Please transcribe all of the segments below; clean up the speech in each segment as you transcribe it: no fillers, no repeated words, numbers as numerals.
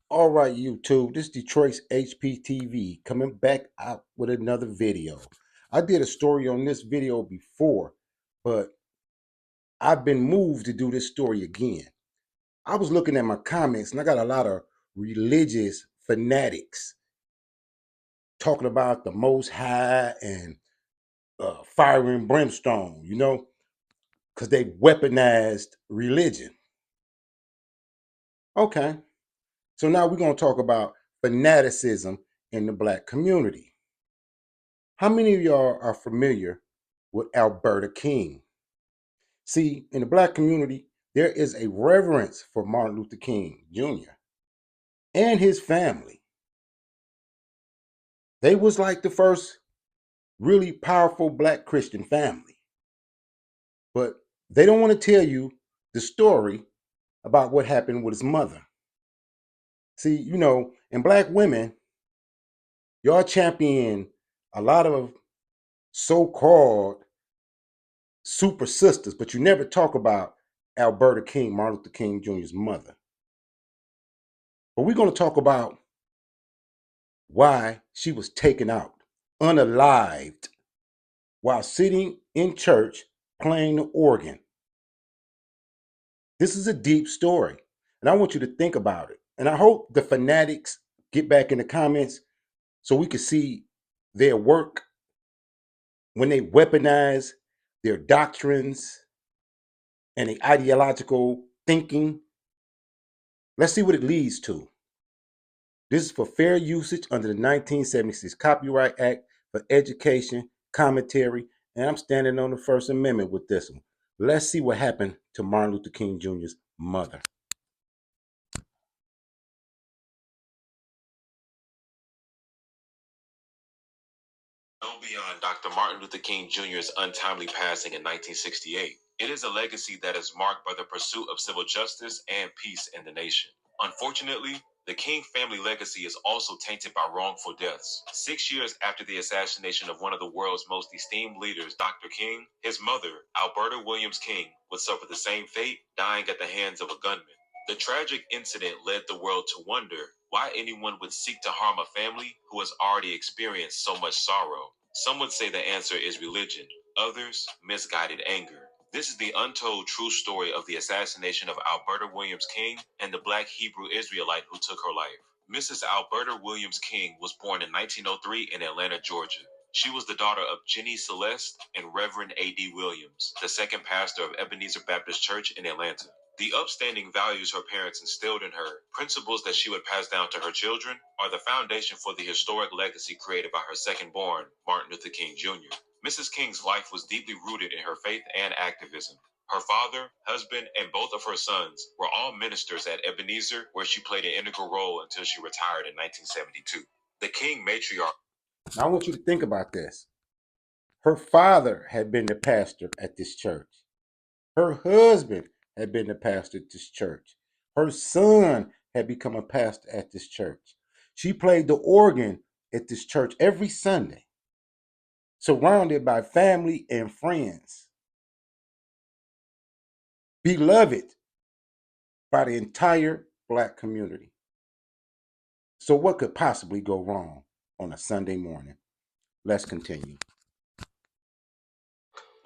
All right, YouTube, this is Detroit's HPTV coming back out with another video. I did a story on this video before, but I've been moved to do this story again. I was looking at my comments and I got a lot of religious fanatics talking about the Most High and fire and brimstone, because they weaponized religion. Okay, so now we're going to talk about fanaticism in the Black community. How many of y'all are familiar with Alberta King? See, in the Black community, there is a reverence for Martin Luther King Jr. and his family. They was like the first really powerful Black Christian family. But they don't want to tell you the story about what happened with his mother. See, in Black women, y'all champion a lot of so-called super sisters, but you never talk about Alberta King, Martin Luther King Jr.'s mother. But we're going to talk about why she was taken out, unalived, while sitting in church playing the organ. This is a deep story, and I want you to think about it. And I hope the fanatics get back in the comments so we can see their work when they weaponize their doctrines and the ideological thinking. Let's see what it leads to. This is for fair usage under the 1976 Copyright Act for education, commentary, and I'm standing on the First Amendment with this one. Let's see what happened to Martin Luther King Jr.'s mother. Go beyond Dr. Martin Luther King Jr.'s untimely passing in 1968. It is a legacy that is marked by the pursuit of civil justice and peace in the nation. Unfortunately, the King family legacy is also tainted by wrongful deaths. 6 years after the assassination of one of the world's most esteemed leaders, Dr. King, his mother, Alberta Williams King, would suffer the same fate, dying at the hands of a gunman. The tragic incident led the world to wonder why anyone would seek to harm a family who has already experienced so much sorrow. Some would say the answer is religion, others, misguided anger. This is the untold true story of the assassination of Alberta Williams King and the Black Hebrew Israelite who took her life. Mrs. Alberta Williams King was born in 1903 in Atlanta, Georgia. She was the daughter of Jenny Celeste and Reverend A.D. Williams, the second pastor of Ebenezer Baptist Church in Atlanta. The upstanding values her parents instilled in her, principles that she would pass down to her children, are the foundation for the historic legacy created by her second-born, Martin Luther King Jr. Mrs. King's life was deeply rooted in her faith and activism. Her father, husband, and both of her sons were all ministers at Ebenezer, where she played an integral role until she retired in 1972. The King matriarch. Now I want you to think about this. Her father had been the pastor at this church. Her husband had been the pastor at this church. Her son had become a pastor at this church. She played the organ at this church every Sunday, surrounded by family and friends, beloved by the entire Black community. So, what could possibly go wrong on a Sunday morning? Let's continue.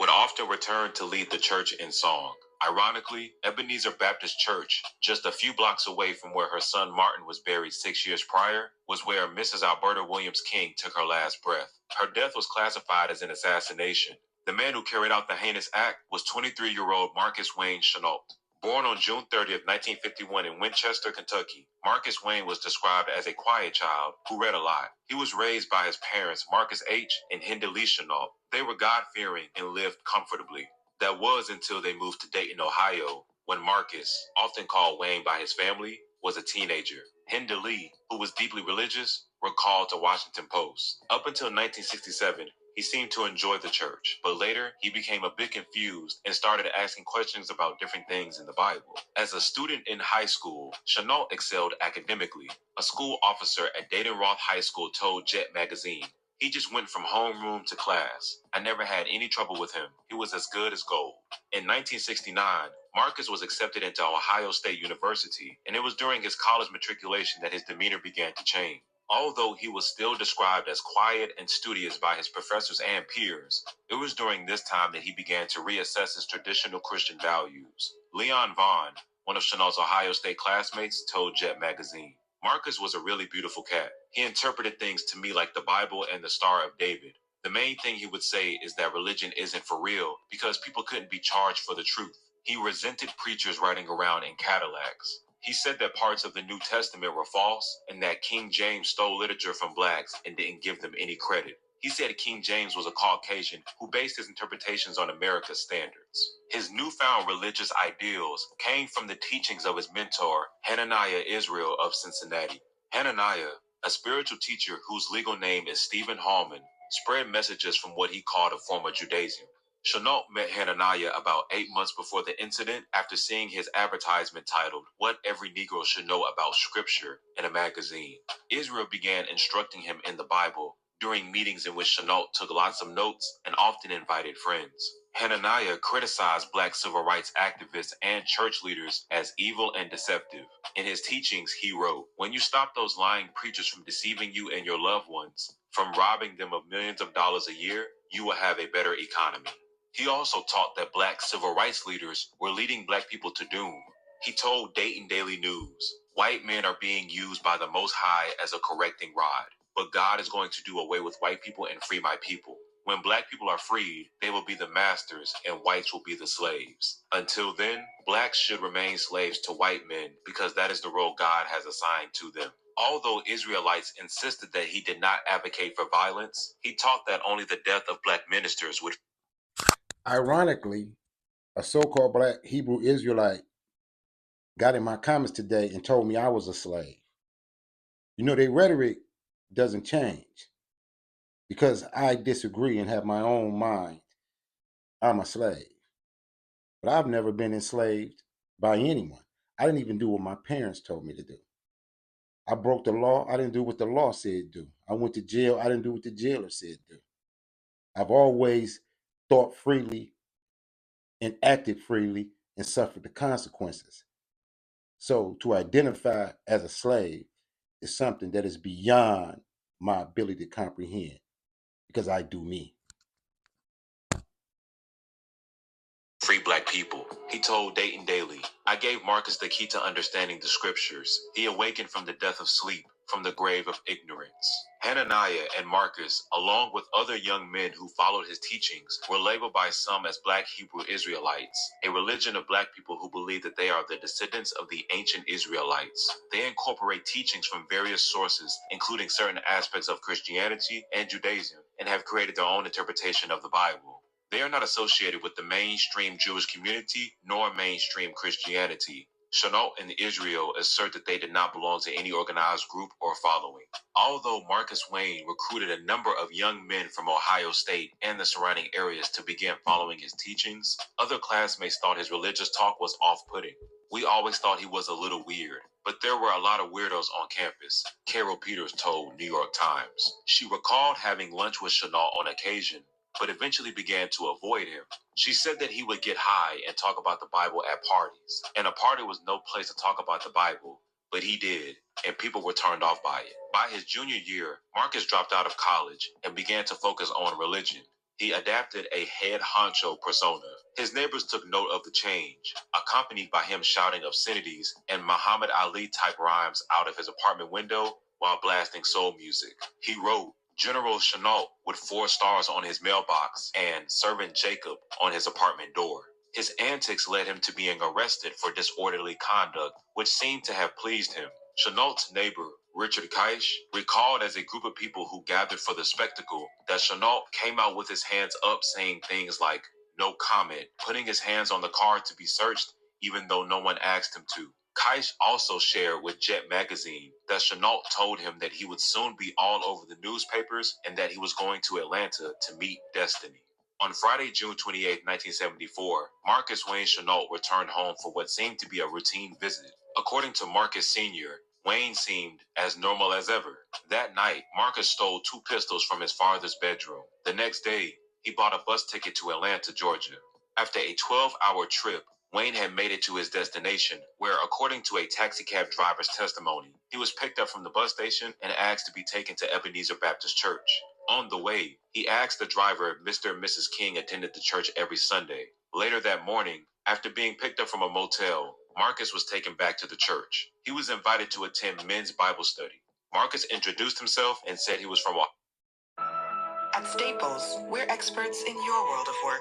Would often return to lead the church in song. Ironically, Ebenezer Baptist Church, just a few blocks away from where her son Martin was buried 6 years prior, was where Mrs. Alberta Williams King took her last breath. Her death was classified as an assassination. The man who carried out the heinous act was 23-year-old Marcus Wayne Chenault. Born on June 30th, 1951 in Winchester, Kentucky, Marcus Wayne was described as a quiet child who read a lot. He was raised by his parents, Marcus H. and Hinda Lee Chenault. They were God-fearing and lived comfortably. That was until they moved to Dayton, Ohio, when Marcus, often called Wayne by his family, was a teenager. Hinda Lee, who was deeply religious, recalled to Washington Post. Up until 1967, he seemed to enjoy the church, but later he became a bit confused and started asking questions about different things in the Bible. As a student in high school, Chenault excelled academically. A school officer at Dayton Roth High School told Jet magazine, He just went from homeroom to class. I never had any trouble with him. He was as good as gold. In 1969, Marcus was accepted into Ohio State University, and it was during his college matriculation that his demeanor began to change. Although he was still described as quiet and studious by his professors and peers, it was during this time that he began to reassess his traditional Christian values. Leon Vaughn, one of Chenault's Ohio State classmates, told Jet magazine, "Marcus was a really beautiful cat. He interpreted things to me like the Bible and the Star of David. The main thing he would say is that religion isn't for real because people couldn't be charged for the truth. He resented preachers riding around in Cadillacs. He said that parts of the New Testament were false and that King James stole literature from blacks and didn't give them any credit. He said King James was a Caucasian who based his interpretations on America's standards. His newfound religious ideals came from the teachings of his mentor, Hananiah Israel of Cincinnati. Hananiah, a spiritual teacher whose legal name is Stephen Hallman, spread messages from what he called a form of Judaism. Chenault met Hananiah about 8 months before the incident after seeing his advertisement titled, "What Every Negro Should Know About Scripture," in a magazine. Israel began instructing him in the Bible during meetings in which Chenault took lots of notes and often invited friends. Hananiah criticized black civil rights activists and church leaders as evil and deceptive. In his teachings, he wrote, "When you stop those lying preachers from deceiving you and your loved ones, from robbing them of millions of dollars a year, you will have a better economy." He also taught that black civil rights leaders were leading black people to doom. He told Dayton Daily News, "White men are being used by the Most High as a correcting rod, but God is going to do away with white people and free my people. When black people are freed, they will be the masters and whites will be the slaves. Until then, blacks should remain slaves to white men because that is the role God has assigned to them." Although Israelites insisted that he did not advocate for violence, he taught that only the death of black ministers would. Ironically, a so-called black Hebrew Israelite got in my comments today and told me I was a slave. You know, their rhetoric doesn't change. Because I disagree and have my own mind, I'm a slave. But I've never been enslaved by anyone. I didn't even do what my parents told me to do. I broke the law. I didn't do what the law said do. I went to jail. I didn't do what the jailer said do. I've always thought freely and acted freely and suffered the consequences. So to identify as a slave is something that is beyond my ability to comprehend because I do me. Free black people. He told Dayton Daily, "I gave Marcus the key to understanding the scriptures. He awakened from the death of sleep, from the grave of ignorance." Hananiah and Marcus, along with other young men who followed his teachings, were labeled by some as Black Hebrew Israelites, a religion of black people who believe that they are the descendants of the ancient Israelites. They incorporate teachings from various sources, including certain aspects of Christianity and Judaism, and have created their own interpretation of the Bible. They are not associated with the mainstream Jewish community nor mainstream Christianity. Chenault and Israel assert that they did not belong to any organized group or following. Although Marcus Wayne recruited a number of young men from Ohio State and the surrounding areas to begin following his teachings, other classmates thought his religious talk was off-putting. "We always thought he was a little weird, but there were a lot of weirdos on campus," Carol Peters told New York Times. She recalled having lunch with Chenault on occasion, but eventually began to avoid him. She said that he would get high and talk about the Bible at parties, and a party was no place to talk about the Bible, but he did, and people were turned off by it. By his junior year, Marcus dropped out of college and began to focus on religion. He adapted a head honcho persona. His neighbors took note of the change, accompanied by him shouting obscenities and Muhammad Ali-type rhymes out of his apartment window while blasting soul music. He wrote, "General Chenault" with 4 stars on his mailbox and "Servant Jacob" on his apartment door. His antics led him to being arrested for disorderly conduct, which seemed to have pleased him. Chenault's neighbor, Richard Keish, recalled as a group of people who gathered for the spectacle that Chenault came out with his hands up saying things like, "No comment," putting his hands on the car to be searched even though no one asked him to. Keish also shared with Jet magazine that Chenault told him that he would soon be all over the newspapers and that he was going to Atlanta to meet destiny. On Friday, June 28, 1974, Marcus Wayne Chenault returned home for what seemed to be a routine visit. According to Marcus Sr., Wayne seemed as normal as ever. That night, Marcus stole 2 pistols from his father's bedroom. The next day, he bought a bus ticket to Atlanta, Georgia. After a 12-hour trip, Wayne had made it to his destination, where, according to a taxicab driver's testimony, he was picked up from the bus station and asked to be taken to Ebenezer Baptist Church. On the way, he asked the driver if Mr. and Mrs. King attended the church every Sunday. Later that morning, after being picked up from a motel, Marcus was taken back to the church. He was invited to attend men's Bible study. Marcus introduced himself and said he was from At Staples, we're experts in your world of work.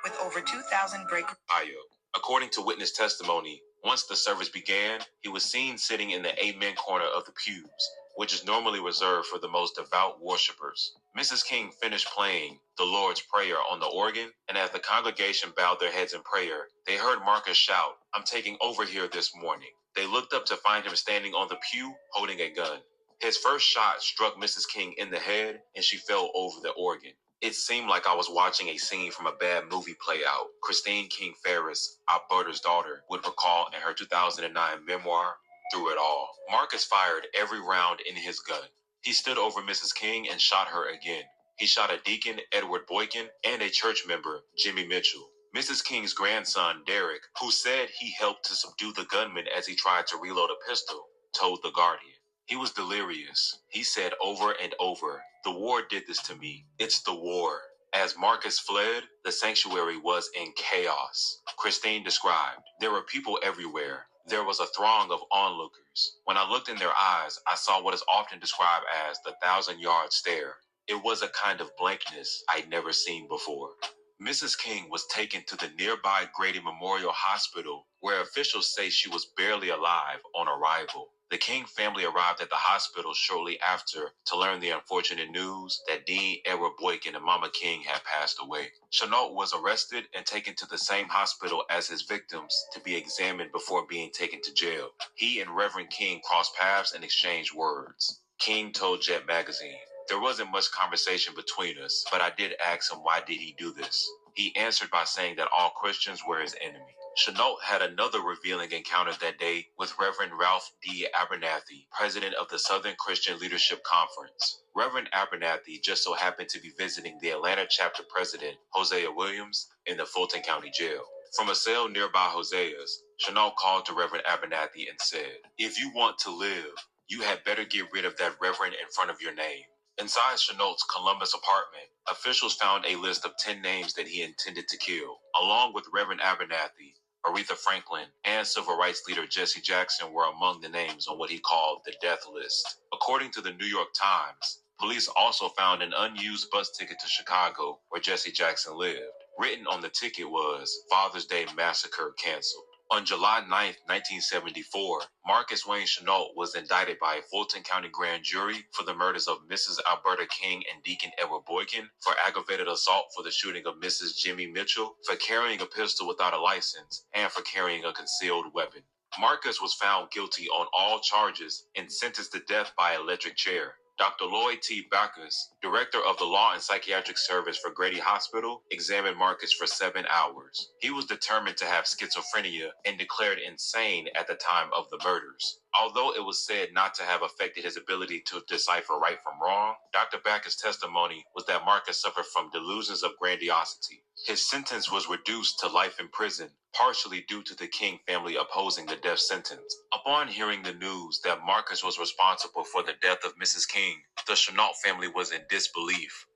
With over 2,000 break Ohio. According to witness testimony, once the service began, he was seen sitting in the amen corner of the pews, which is normally reserved for the most devout worshipers. Mrs. King finished playing the Lord's Prayer on the organ, and as the congregation bowed their heads in prayer, they heard Marcus shout, "I'm taking over here this morning." They looked up to find him standing on the pew holding a gun. His first shot struck Mrs. King in the head, and she fell over the organ. It seemed like I was watching a scene from a bad movie play out, Christine King Ferris, Alberta's daughter, would recall in her 2009 memoir, Through It All. Marcus fired every round in his gun. He stood over Mrs. King and shot her again. He shot a deacon, Edward Boykin, and a church member, Jimmy Mitchell. Mrs. King's grandson, Derek, who said he helped to subdue the gunman as he tried to reload a pistol, told The Guardian. He was delirious. He said over and over, "The war did this to me. It's the war." As Marcus fled, the sanctuary was in chaos. Christine described, "There were people everywhere. There was a throng of onlookers. When I looked in their eyes, I saw what is often described as the 1,000-yard stare. It was a kind of blankness I'd never seen before." Mrs. King was taken to the nearby Grady Memorial Hospital, where officials say she was barely alive on arrival. The King family arrived at the hospital shortly after to learn the unfortunate news that Dean Edward Boykin and Mama King had passed away. Chenault was arrested and taken to the same hospital as his victims to be examined before being taken to jail. He and Reverend King crossed paths and exchanged words. King told Jet Magazine, "There wasn't much conversation between us, but I did ask him why did he do this. He answered by saying that all Christians were his enemy." Chenault had another revealing encounter that day with Reverend Ralph D. Abernathy, president of the Southern Christian Leadership Conference. Reverend Abernathy just so happened to be visiting the Atlanta chapter president, Hosea Williams, in the Fulton County Jail. From a cell nearby Hosea's, Chenault called to Reverend Abernathy and said, "If you want to live, you had better get rid of that Reverend in front of your name." Inside Chenault's Columbus apartment, officials found a list of 10 names that he intended to kill. Along with Reverend Abernathy, Aretha Franklin, and civil rights leader Jesse Jackson were among the names on what he called the death list. According to the New York Times, police also found an unused bus ticket to Chicago, where Jesse Jackson lived. Written on the ticket was Father's Day Massacre Canceled. On July 9, 1974, Marcus Wayne Chenault was indicted by a Fulton County grand jury for the murders of Mrs. Alberta King and Deacon Edward Boykin, for aggravated assault for the shooting of Mrs. Jimmy Mitchell, for carrying a pistol without a license, and for carrying a concealed weapon. Marcus was found guilty on all charges and sentenced to death by electric chair. Dr. Lloyd T. Backus, director of the Law and Psychiatric Service for Grady Hospital, examined Marcus for 7 hours. He was determined to have schizophrenia and declared insane at the time of the murders. Although it was said not to have affected his ability to decipher right from wrong, Dr. Backus' testimony was that Marcus suffered from delusions of grandiosity. His sentence was reduced to life in prison, partially due to the King family opposing the death sentence. Upon hearing the news that Marcus was responsible for the death of Mrs. King, the Chenault family was in disbelief.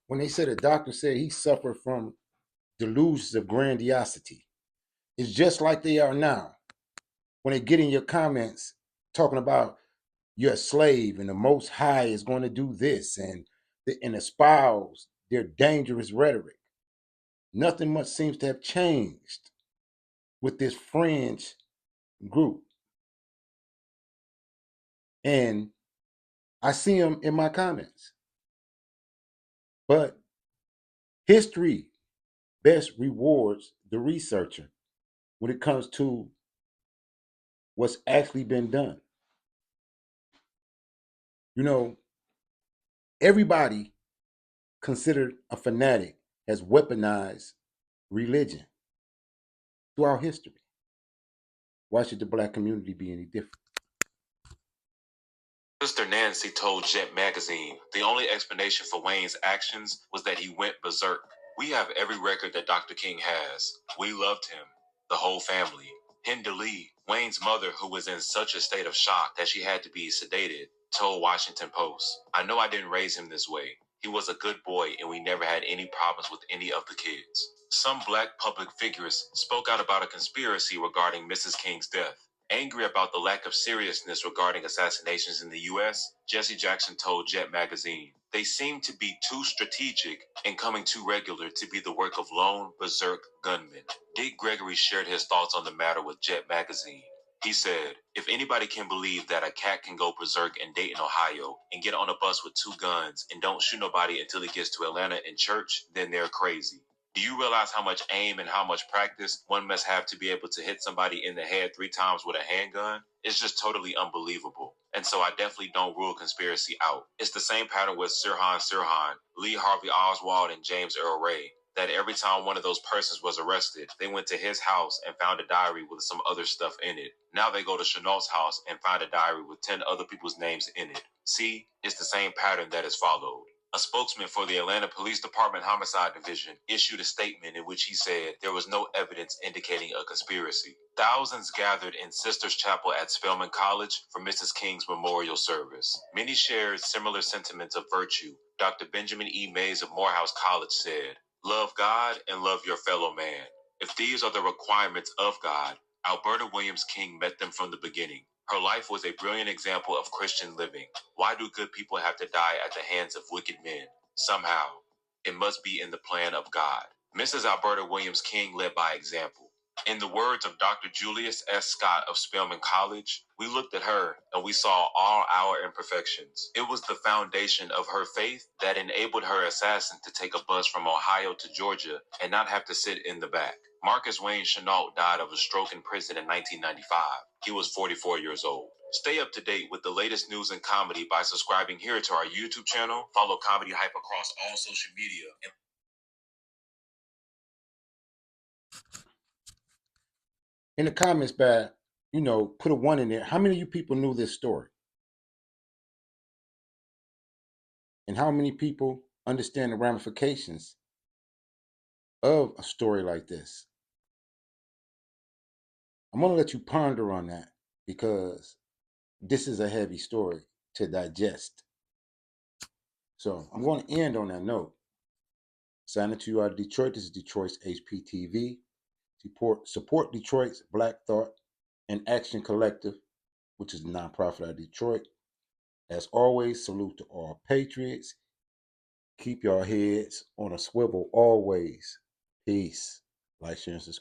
When they said the doctor said he suffered from delusions of grandiosity, it's just like they are now. When they get in your comments talking about you're a slave and the Most High is going to do this and espouse their dangerous rhetoric. Nothing much seems to have changed with this fringe group. And I see them in my comments. But history best rewards the researcher when it comes to what's actually been done. You know, everybody considered a fanatic has weaponized religion throughout history. Why should the black community be any different? Sister Nancy told Jet magazine the only explanation for Wayne's actions was that he went berserk. We have every record that Dr. King has. We loved him, the whole family. Hinda Lee, Wayne's mother, who was in such a state of shock that she had to be sedated, told Washington Post, "I know I didn't raise him this way. He was a good boy and we never had any problems with any of the kids." Some black public figures spoke out about a conspiracy regarding Mrs. King's death. Angry about the lack of seriousness regarding assassinations in the U.S., Jesse Jackson told Jet magazine, "They seem to be too strategic and coming too regular to be the work of lone, berserk gunmen." Dick Gregory shared his thoughts on the matter with Jet magazine. He said, "If anybody can believe that a cat can go berserk in Dayton, Ohio, and get on a bus with 2 guns and don't shoot nobody until he gets to Atlanta in church, then they're crazy. Do you realize how much aim and how much practice one must have to be able to hit somebody in the head 3 times with a handgun? It's just totally unbelievable. And so I definitely don't rule conspiracy out. It's the same pattern with Sirhan, Lee Harvey Oswald, and James Earl Ray, that every time one of those persons was arrested, they went to his house and found a diary with some other stuff in it. Now they go to Chenault's house and find a diary with 10 other people's names in it. See, it's the same pattern that is followed." A spokesman for the Atlanta Police Department Homicide Division issued a statement in which he said there was no evidence indicating a conspiracy. Thousands gathered in Sisters Chapel at Spelman College for Mrs. King's memorial service. Many shared similar sentiments of virtue. Dr. Benjamin E. Mays of Morehouse College said, "Love God and love your fellow man. If these are the requirements of God, Alberta Williams King met them from the beginning. Her life was a brilliant example of Christian living. Why do good people have to die at the hands of wicked men? Somehow, it must be in the plan of God." Mrs. Alberta Williams King led by example. In the words of Dr. Julius S. Scott of Spelman College, "We looked at her and we saw all our imperfections. It was the foundation of her faith that enabled her assassin to take a bus from Ohio to Georgia and not have to sit in the back." Marcus Wayne Chenault died of a stroke in prison in 1995. He was 44 years old. Stay up to date with the latest news and comedy by subscribing here to our YouTube channel. Follow Comedy Hype across all social media. In the comments, put a 1 in there. How many of you people knew this story? And how many people understand the ramifications of a story like this? I'm going to let you ponder on that because this is a heavy story to digest. So I'm going to end on that note. Signing to you out of Detroit. This is Detroit's HPTV. Support Detroit's Black Thought and Action Collective, which is a nonprofit out of Detroit. As always, salute to all patriots. Keep your heads on a swivel always. Peace. Like, share, and subscribe.